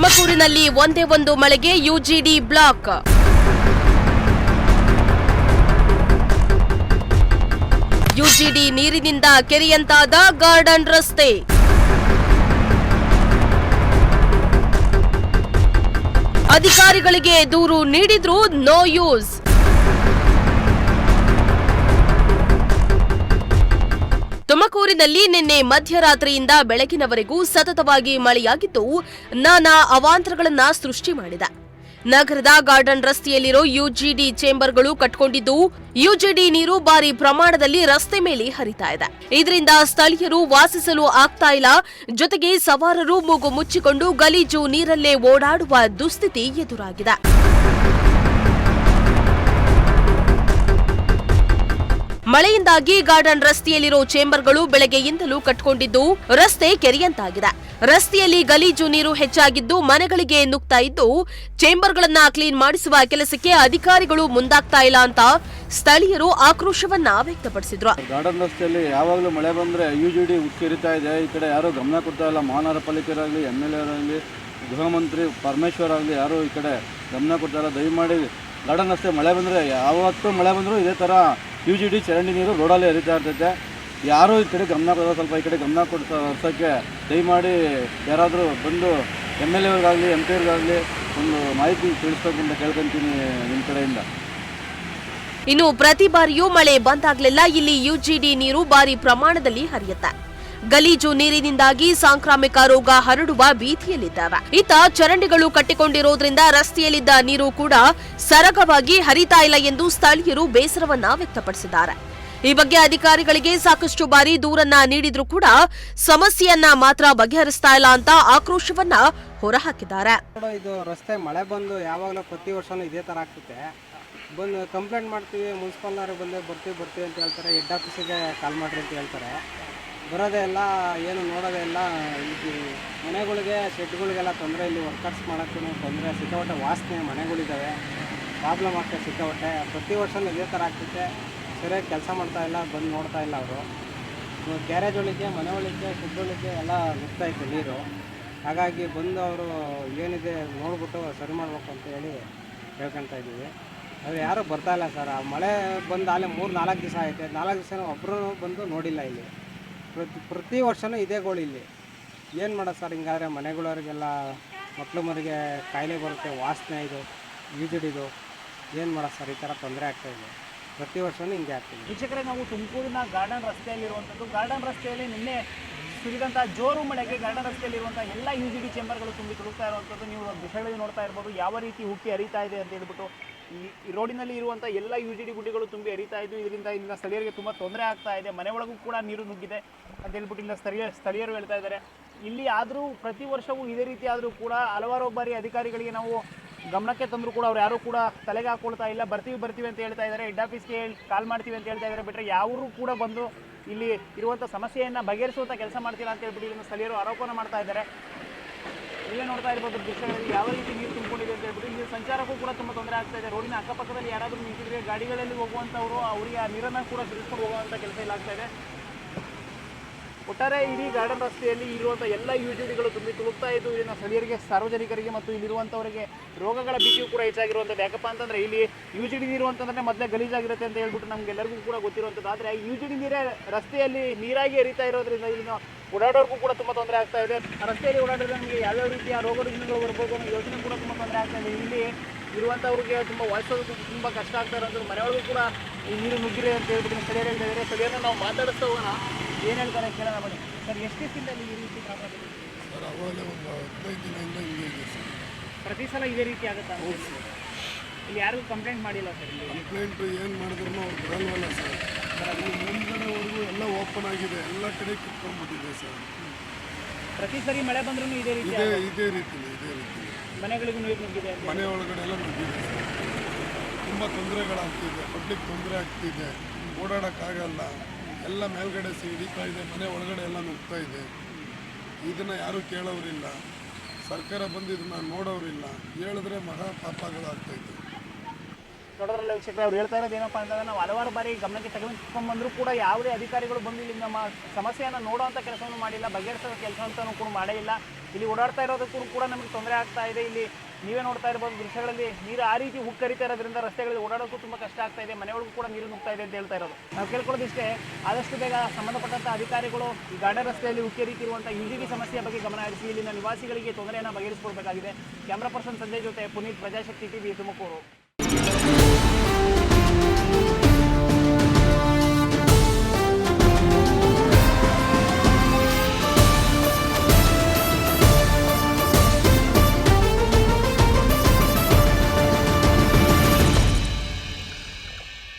ತುಮಕೂರಿನಲ್ಲಿ ಒಂದೇ ಒಂದು ಮಳೆಗೆ ಯುಜಿಡಿ ಬ್ಲಾಕ್. ಯುಜಿಡಿ ನೀರಿನಿಂದ ಕೆರೆಯಂತಾದ ಗಾರ್ಡನ್ ರಸ್ತೆ. ಅಧಿಕಾರಿಗಳಿಗೆ ದೂರು ನೀಡಿದ್ರೂ ನೋ ಯೂಸ್. ತುಮಕೂರಿನಲ್ಲಿ ನಿನ್ನೆ ಮಧ್ಯರಾತ್ರಿಯಿಂದ ಬೆಳಗಿನವರೆಗೂ ಸತತವಾಗಿ ಮಳೆಯಾಗಿದ್ದು ನಾನಾ ಅವಾಂತರಗಳನ್ನ ಸೃಷ್ಟಿ ಮಾಡಿದೆ. ನಗರದ ಗಾರ್ಡನ್ ರಸ್ತೆಯಲ್ಲಿರೋ ಯುಜಿಡಿ ಚೇಂಬರ್ಗಳು ಕಟ್ಕೊಂಡಿದ್ದು ಯುಜಿಡಿ ನೀರು ಭಾರಿ ಪ್ರಮಾಣದಲ್ಲಿ ರಸ್ತೆ ಮೇಲೆ ಹರಿತಾ ಇದೆ. ಇದರಿಂದ ಸ್ಥಳೀಯರು ವಾಸಿಸಲು ಆಗ್ತಾ ಇಲ್ಲ. ಜೊತೆಗೆ ಸವಾರರು ಮೂಗು ಮುಚ್ಚಿಕೊಂಡು ಗಲೀಜು ನೀರಲ್ಲೇ ಓಡಾಡುವ ದುಸ್ಥಿತಿ ಎದುರಾಗಿದೆ. ಮಳೆಯಿಂದಾಗಿ ಗಾರ್ಡನ್ ರಸ್ತೆಯಲ್ಲಿರೋ ಚೇಂಬರ್ಗಳು ಬೆಳಗ್ಗೆಯಿಂದಲೂ ಕಟ್ಕೊಂಡಿದ್ದು ರಸ್ತೆ ಕೆರೆಯಂತಾಗಿದೆ. ರಸ್ತೆಯಲ್ಲಿ ಗಲೀಜು ನೀರು ಹೆಚ್ಚಾಗಿದ್ದು ಮನೆಗಳಿಗೆ ನುಗ್ತಾ ಇದ್ದು ಚೇಂಬರ್ಗಳನ್ನ ಕ್ಲೀನ್ ಮಾಡಿಸುವ ಕೆಲಸಕ್ಕೆ ಅಧಿಕಾರಿಗಳು ಮುಂದಾಗ್ತಾ ಇಲ್ಲ ಅಂತ ಸ್ಥಳೀಯರು ಆಕ್ರೋಶವನ್ನ ವ್ಯಕ್ತಪಡಿಸಿದ್ರು. ಗಾರ್ಡನ್ ರಸ್ತೆಯಲ್ಲಿ ಯಾವಾಗಲೂ ಮಳೆ ಬಂದ್ರೆ ಯುಜಿಡಿ ಉಕ್ಕಿರಿತಾ ಇದೆ. ಈ ಕಡೆ ಯಾರು ಗಮನ ಕೊಡ್ತಾ ಇಲ್ಲ. ಮಹಾನಗರ ಪಾಲಿಕೆಯರಾಗಲಿ, MLA ಆಗಲಿ, ಗೃಹ ಮಂತ್ರಿ ಪರಮೇಶ್ವರ್ ಆಗಲಿ ಯಾರು ಈ ಕಡೆ ಗಮನ ಕೊಡ್ತಾ ಇಲ್ಲ. ದಯಮಾಡಿ ಗಾರ್ಡನ್ ರಸ್ತೆ ಮಳೆ ಬಂದರೆ ಯಾವತ್ತೂ ಮಳೆ ಬಂದರೂ ಇದೇ ಥರ ಯುಜಿಡಿ ಚರಂಡಿ ನೀರು ರೋಡಲ್ಲಿ ಹರಿತಾ ಇರ್ತೈತೆ. ಯಾರೂ ಈ ಕಡೆ ಗಮನ ಕೊಡೋದು, ಸ್ವಲ್ಪ ಈ ಕಡೆ ಗಮನ ಕೊಡ್ಸೋಕ್ಕೆ ದಯಮಾಡಿ ಯಾರಾದರೂ ಬಂದು MLA ಅವ್ರಿಗಾಗಲಿ, MP ಅವ್ರಿಗಾಗಲಿ ಒಂದು ಮಾಹಿತಿ ತಿಳಿಸ್ಬೇಕು ಅಂತ ಕೇಳ್ಕೊಂತೀನಿ ನಿಮ್ಮ ಕಡೆಯಿಂದ. ಇನ್ನು ಪ್ರತಿ ಬಾರಿಯೂ ಮಳೆ ಬಂದಾಗಲೆಲ್ಲ ಇಲ್ಲಿ ಯುಜಿಡಿ ನೀರು ಭಾರಿ ಪ್ರಮಾಣದಲ್ಲಿ ಹರಿಯುತ್ತೆ. ಗಲೀಜು ನೀರಿನಿಂದಾಗಿ ಸಾಂಕ್ರಾಮಿಕ ರೋಗ ಹರಡುವ ಭೀತಿಯಲ್ಲಿದ್ದಾವೆ. ಇತ್ತ ಚರಂಡಿಗಳು ಕಟ್ಟಿಕೊಂಡಿರೋದ್ರಿಂದ ರಸ್ತೆಯಲ್ಲಿದ್ದ ನೀರು ಕೂಡ ಸರಾಗವಾಗಿ ಹರಿತಾ ಇಲ್ಲ ಎಂದು ಸ್ಥಳೀಯರು ಬೇಸರವನ್ನ ವ್ಯಕ್ತಪಡಿಸಿದ್ದಾರೆ. ಈ ಬಗ್ಗೆ ಅಧಿಕಾರಿಗಳಿಗೆ ಸಾಕಷ್ಟು ಬಾರಿ ದೂರನ್ನ ನೀಡಿದ್ರೂ ಕೂಡ ಸಮಸ್ಯೆಯನ್ನ ಮಾತ್ರ ಬಗೆಹರಿಸ್ತಾ ಇಲ್ಲ ಅಂತ ಆಕ್ರೋಶವನ್ನ ಹೊರಹಾಕಿದ್ದಾರೆ. ಇದು ರಸ್ತೆ ಮಳೆ ಬಂದು ಯಾವಾಗಲೂ ಪ್ರತಿ ವರ್ಷನೂ ಇದೇ ಥರ ಆಗ್ತಿದೆ. ಬಂದು ಕಂಪ್ಲೇಂಟ್ ಮಾಡ್ತೀವಿ, ಮುನ್ಸಿಪಾಲ್ನವ್ರು ಬಂದು ಬರ್ತೀವಿ ಅಂತ ಹೇಳ್ತಾರೆ. ಹೆಡ್ ಆಫೀಸಿಗೆ ಕಾಲ್ ಮಾಡಿರಿ ಅಂತ ಹೇಳ್ತಾರೆ. ಬರೋದೇ ಇಲ್ಲ, ಏನು ನೋಡೋದೇ ಇಲ್ಲ. ಇದು ಮನೆಗಳಿಗೆ, ಶೆಡ್ಗಳಿಗೆಲ್ಲ ತೊಂದರೆ. ಇಲ್ಲಿ ವರ್ಕರ್ಸ್ ಮಾಡೋಕ್ಕೂ ತೊಂದರೆ. ಸಿಕ್ಕಾಪಟ್ಟೆ ವಾಸನೆ ಮನೆಗಳಿದ್ದಾವೆ. ಪ್ರಾಬ್ಲಮ್ ಆಗ್ತದೆ ಸಿಕ್ಕಾಪಟ್ಟೆ. ಪ್ರತಿ ವರ್ಷನೂ ಇದೇ ಥರ ಆಗ್ತಿದೆ. ಸರಿಯಾಗಿ ಕೆಲಸ ಮಾಡ್ತಾ ಇಲ್ಲ, ಬಂದು ನೋಡ್ತಾ ಇಲ್ಲ ಅವರು. ಗ್ಯಾರೇಜ್ ಒಳಗೆ, ಮನೆ ಒಳಗೆ, ಶೆಡ್ ಒಳಗೆ ಎಲ್ಲ ನುಗ್ತಾಯಿತ್ತು ನೀರು. ಹಾಗಾಗಿ ಬಂದು ಅವರು ಏನಿದೆ ನೋಡ್ಬಿಟ್ಟು ಸರಿ ಮಾಡಬೇಕು ಅಂತ ಹೇಳಿ ಹೇಳ್ಕೊಳ್ತಾ ಇದ್ದೀವಿ. ಅದು ಯಾರೂ ಬರ್ತಾಯಿಲ್ಲ ಸರ್. ಮಳೆ ಬಂದು ಅಲ್ಲೇ 3-4 ದಿವಸ ಆಯಿತು. 4 ದಿವಸ ಒಬ್ಬರೂ ಬಂದು ನೋಡಿಲ್ಲ. ಇಲ್ಲಿ ಪ್ರತಿ ವರ್ಷವೂ ಇದೇ ಗೋಳು. ಇಲ್ಲಿ ಏನು ಮಾಡೋದು ಸರ್? ಹಿಂಗಾದ್ರೆ ಮನೆಗಳವ್ರಿಗೆಲ್ಲ ಮಕ್ಳು ಮರಿಗೆ ಕಾಯಿಲೆ ಬರುತ್ತೆ. ವಾಸನೆ ಇದು ಯುಜಿಡಿದು ಏನು ಮಾಡೋದು ಸರ್? ಈ ಥರ ತೊಂದರೆ ಆಗ್ತಾಯಿದೆ. ಪ್ರತಿ ವರ್ಷವೂ ಹಿಂಗೆ ಆಗ್ತಿದೆ. ವೀಕ್ಷಕರೇ, ನಾವು ತುಮಕೂರಿನ ಗಾರ್ಡನ್ ರಸ್ತೆಯಲ್ಲಿರುವಂಥದ್ದು. ಗಾರ್ಡನ್ ರಸ್ತೆಯಲ್ಲಿ ನಿನ್ನೆ ಸುರಿದಂಥ ಜೋರು ಮಳೆಗೆ ಗಾರ್ಡನ್ ರಸ್ತೆಯಲ್ಲಿರುವಂಥ ಎಲ್ಲ ಯುಜಿಡಿ ಚೇಂಬರ್ಗಳು ತುಂಬಿ ತುಳುಕ್ತಾ ಇರುವಂಥದ್ದು ನೀವು ದೃಶ್ಯಗಳಲ್ಲಿ ನೋಡ್ತಾ ಇರ್ಬೋದು. ಯಾವ ರೀತಿ ಉಕ್ಕಿ ಹರಿತಾ ಇದೆ ಅಂತ ಹೇಳ್ಬಿಟ್ಟು ಈ ರೋಡಿನಲ್ಲಿ ಇರುವಂಥ ಎಲ್ಲ ಯುಜಿಡಿ ಗುಡ್ಡೆಗಳು ತುಂಬಿ ಹರಿತಾ ಇದ್ದು ಇದರಿಂದ ಇಲ್ಲಿನ ಸ್ಥಳೀಯರಿಗೆ ತುಂಬ ತೊಂದರೆ ಆಗ್ತಾ ಇದೆ. ಮನೆ ಒಳಗೂ ಕೂಡ ನೀರು ನುಗ್ಗಿದೆ ಅಂತ ಹೇಳ್ಬಿಟ್ಟು ಇಲ್ಲಿನ ಸ್ಥಳೀಯರು ಹೇಳ್ತಾ ಇದ್ದಾರೆ. ಇಲ್ಲಿ ಆದರೂ ಪ್ರತಿ ವರ್ಷವೂ ಇದೇ ರೀತಿ ಆದರೂ ಕೂಡ ಹಲವಾರು ಬಾರಿ ಅಧಿಕಾರಿಗಳಿಗೆ ನಾವು ಗಮನಕ್ಕೆ ತಂದರೂ ಕೂಡ ಅವ್ರು ಯಾರೂ ಕೂಡ ತಲೆಗೆ ಹಾಕ್ಕೊಳ್ತಾ ಇಲ್ಲ. ಬರ್ತೀವಿ ಅಂತ ಹೇಳ್ತಾ ಇದ್ದಾರೆ. ಹೆಡ್ ಆಫೀಸ್ಗೆ ಕಾಲ್ ಮಾಡ್ತೀವಿ ಅಂತ ಹೇಳ್ತಾ ಇದ್ದಾರೆ. ಬಿಟ್ಟರೆ ಯಾರೂ ಕೂಡ ಬಂದು ಇಲ್ಲಿ ಇರುವಂಥ ಸಮಸ್ಯೆಯನ್ನು ಬಗೆಹರಿಸುವಂಥ ಕೆಲಸ ಮಾಡ್ತಿಲ್ಲ ಅಂತ ಹೇಳ್ಬಿಟ್ಟು ಇಲ್ಲಿನ ಸ್ಥಳೀಯರು ಆರೋಪನ ಮಾಡ್ತಾ ಇದ್ದಾರೆ. ಇಲ್ಲೇ ನೋಡ್ತಾ ಇರ್ಬೋದು ದೃಶ್ಯಗಳಲ್ಲಿ ಯಾವ ರೀತಿ ನೀರು ತುಂಬಿಕೊಂಡಿದೆ ಅಂತ ಹೇಳ್ಬಿಟ್ಟು ಇಲ್ಲಿ ಸಂಚಾರಕ್ಕೂ ಕೂಡ ತುಂಬ ತೊಂದರೆ ಆಗ್ತಾ ಇದೆ. ರೋಡಿನ ಅಕ್ಕಪಕ್ಕದಲ್ಲಿ ಯಾರಾದರೂ ನಿಂತಿದ್ರೆ ಗಾಡಿಗಳಲ್ಲಿ ಹೋಗುವಂಥವರು ಅವರಿಗೆ ಆ ನೀರನ್ನು ಕೂಡ ಸುರಿಸ್ಕೊಂಡು ಹೋಗುವಂಥ ಕೆಲಸ ಇಲ್ಲ ಆಗ್ತಾ ಇದೆ. ಒಟ್ಟಾರೆ ಇಡೀ ಗಾರ್ಡನ್ ರಸ್ತೆಯಲ್ಲಿ ಇರುವಂಥ ಎಲ್ಲ ಯುಜಿಡಿಗಳು ತುಂಬಿ ತುಳುಕ್ತಾ ಇದ್ದು ಇಲ್ಲಿನ ಸ್ಥಳೀಯರಿಗೆ, ಸಾರ್ವಜನಿಕರಿಗೆ ಮತ್ತು ಇಲ್ಲಿರುವಂಥವರಿಗೆ ರೋಗಗಳ ಭೀತಿಯೂ ಕೂಡ ಹೆಚ್ಚಾಗಿರುವಂಥದ್ದು. ಯಾಕಪ್ಪ ಅಂತಂದರೆ ಇಲ್ಲಿ ಯುಜಿಡಿ ನೀರು ಅಂತಂದರೆ ಮೊದಲೇ ಗಲೀಜಾಗಿರುತ್ತೆ ಅಂತ ಹೇಳ್ಬಿಟ್ಟು ನಮಗೆಲ್ಲರಿಗೂ ಕೂಡ ಗೊತ್ತಿರುವಂಥದ್ದು. ಆದರೆ ಯುಜಿಡಿ ನೀರೇ ರಸ್ತೆಯಲ್ಲಿ ನೀರಾಗಿ ಹರಿತಾ ಇರೋದ್ರಿಂದ ಇಲ್ಲಿನ ಓಡಾಡೋರ್ಗೂ ಕೂಡ ತುಂಬ ತೊಂದರೆ ಆಗ್ತಾ ಇದೆ. ಆ ರಸ್ತೆಯಲ್ಲಿ ಓಡಾಡಿದ್ರೆ ನಮಗೆ ಯಾವ್ಯಾವ ರೀತಿಯ ರೋಗ ರುಜಿನಗಳು ಬರ್ಬೋದು ಅನ್ನೋ ಯೋಚನೆ ಕೂಡ ತುಂಬ ತೊಂದರೆ ಆಗ್ತಾ ಇದೆ. ಇಲ್ಲಿ ಇರುವಂಥವ್ರಿಗೆ ತುಂಬ ವಾಸಿಸೋದಕ್ಕೂ ತುಂಬ ಕಷ್ಟ ಆಗ್ತಾ ಇರೋಂಥದ್ದು. ಮನೆಯೊಳಗೂ ಕೂಡ ಈ ನೀರು ನುಗ್ಗಿರೆ ಅಂತ ಹೇಳ್ಬಿಟ್ಟು ಸ್ಥಳೀಯರು ಹೇಳ್ತಾ ಇದ್ದಾರೆ. ಸ್ಥಳೀಯರನ್ನ ನಾವು ಮಾತಾಡಿಸ್ತಾ ಹೋಗೋಣ, ಏನು ಹೇಳ್ತಾರೆ ಕೇಳೋಣ ಬನ್ನಿ. ಸರ್, ಎಷ್ಟು ದಿನದಿಂದ ಈ ರೀತಿ ಪ್ರಾಬ್ಲಮ್ ಇದೆ ಸರ್? ಅವಾಗಲೇ ಒಂದು 15 ದಿನದಿಂದ ಹಿಂಗೆ ಇದೆ ಸರ್. ಪ್ರತಿ ಸಲ ಇದೇ ರೀತಿ ಆಗುತ್ತಾ? ಇಲ್ಲಿ ಯಾರಿಗೂ ಕಂಪ್ಲೇಂಟ್ ಮಾಡಿಲ್ಲ ಸರ್? ಇಲ್ಲಿ ಕಂಪ್ಲೇಂಟ್ ಏನು ಮಾಡಿದ್ರು ಅವ್ರು ಬರಲ್ವಲ್ಲ ಸರ್. ಇಲ್ಲಿ ಮುಂದ್ಗಡೆವರೆಗೂ ಎಲ್ಲ ಓಪನ್ ಆಗಿದೆ, ಎಲ್ಲ ಕಡೆ ಕಿತ್ಕೊಂಡ್ಬಿಟ್ಟಿದೆ ಸರ್. ಪ್ರತಿ ಸರಿ ಮಳೆ ಬಂದ್ರೂ ಇದೇ ರೀತಿ ಇದೇ ರೀತಿ ಮನೆಗಳಿಗೂ ನೀರು ನುಗ್ಗಿದೆ, ಮನೆ ಒಳಗಡೆ ಎಲ್ಲ ನುಗ್ಗಿದೆ ಸರ್. ತುಂಬ ತೊಂದರೆಗಳಾಗ್ತಿದೆ, ಪಬ್ಲಿಕ್ ತೊಂದರೆ ಆಗ್ತಿದೆ, ಓಡಾಡೋಕ್ಕಾಗಲ್ಲ. ಎಲ್ಲ ಮೇಲ್ಗಡೆ ಹಿಡಿತಾ ಇದೆ, ಮನೆ ಒಳಗಡೆ ಎಲ್ಲ ನುಗ್ತಾ ಇದೆ. ಇದನ್ನು ಯಾರೂ ಕೇಳೋರಿಲ್ಲ. ಸರ್ಕಾರ ಬಂದು ಇದನ್ನು ನೋಡೋರಿಲ್ಲ. ಹೇಳಿದ್ರೆ ಮಹಾ ಪಾಪಗಳಾಗ್ತಾಯಿದೆ. ನೋಡೋದ್ರಲ್ಲ ವೀಕ್ಷಕರೇ, ಅವ್ರು ಹೇಳ್ತಾ ಇರೋದು ಏನಪ್ಪ ಅಂತಂದ್ರೆ ನಾವು ಹಲವಾರು ಬಾರಿ ಗಮನಕ್ಕೆ ತೆಗೆದುಕೊಂಡ್ಬಂದರೂ ಕೂಡ ಯಾವುದೇ ಅಧಿಕಾರಿಗಳು ಬಂದು ಇಲ್ಲಿ ನಮ್ಮ ಸಮಸ್ಯೆಯನ್ನು ನೋಡುವಂಥ ಕೆಲಸವನ್ನು ಮಾಡಿಲ್ಲ, ಬಗೆಹರಿಸೋ ಕೆಲಸ ಅಂತಲೂ ಕೂಡ ಮಾಡೇ ಇಲ್ಲ. ಇಲ್ಲಿ ಓಡಾಡ್ತಾ ಇರೋದಕ್ಕೂ ಕೂಡ ನಮಗೆ ತೊಂದರೆ ಆಗ್ತಾ ಇದೆ. ಇಲ್ಲಿ ನೀವೇ ನೋಡ್ತಾ ಇರ್ಬೋದು ದೃಶ್ಯಗಳಲ್ಲಿ ನೀರು ಆ ರೀತಿ ಉಕ್ಕರಿತಾ ಇರೋದ್ರಿಂದ ರಸ್ತೆಗಳಲ್ಲಿ ಓಡಾಡೋಕ್ಕೂ ತುಂಬ ಕಷ್ಟ ಆಗ್ತಾ ಇದೆ, ಮನೆಯೊಳಗೂ ಕೂಡ ನೀರು ನುಗ್ತಾ ಇದೆ ಅಂತ ಹೇಳ್ತಾ ಇರೋದು. ನಾವು ಕೇಳ್ಕೊಳ್ಳೋದಿಷ್ಟೇ, ಆದಷ್ಟು ಬೇಗ ಸಂಬಂಧಪಟ್ಟಂಥ ಅಧಿಕಾರಿಗಳು ಈ ಗಾರ್ಡನ್ ರಸ್ತೆಯಲ್ಲಿ ಉಕ್ಕರಿತಿರುವಂಥ UGD ಸಮಸ್ಯೆಯ ಬಗ್ಗೆ ಗಮನ ಹರಿಸಿ ಇಲ್ಲಿನ ನಿವಾಸಿಗಳಿಗೆ ತೊಂದರೆಯನ್ನು ಬಗೆಹರಿಸಿಕೊಡ್ಬೇಕಾಗಿದೆ. ಕ್ಯಾಮ್ರಾ ಪರ್ಸನ್ ಸಂಜಯ್ ಜೊತೆ ಪುನೀತ್, ಪ್ರಜಾಶಕ್ತಿ TV, ತುಮಕೂರು.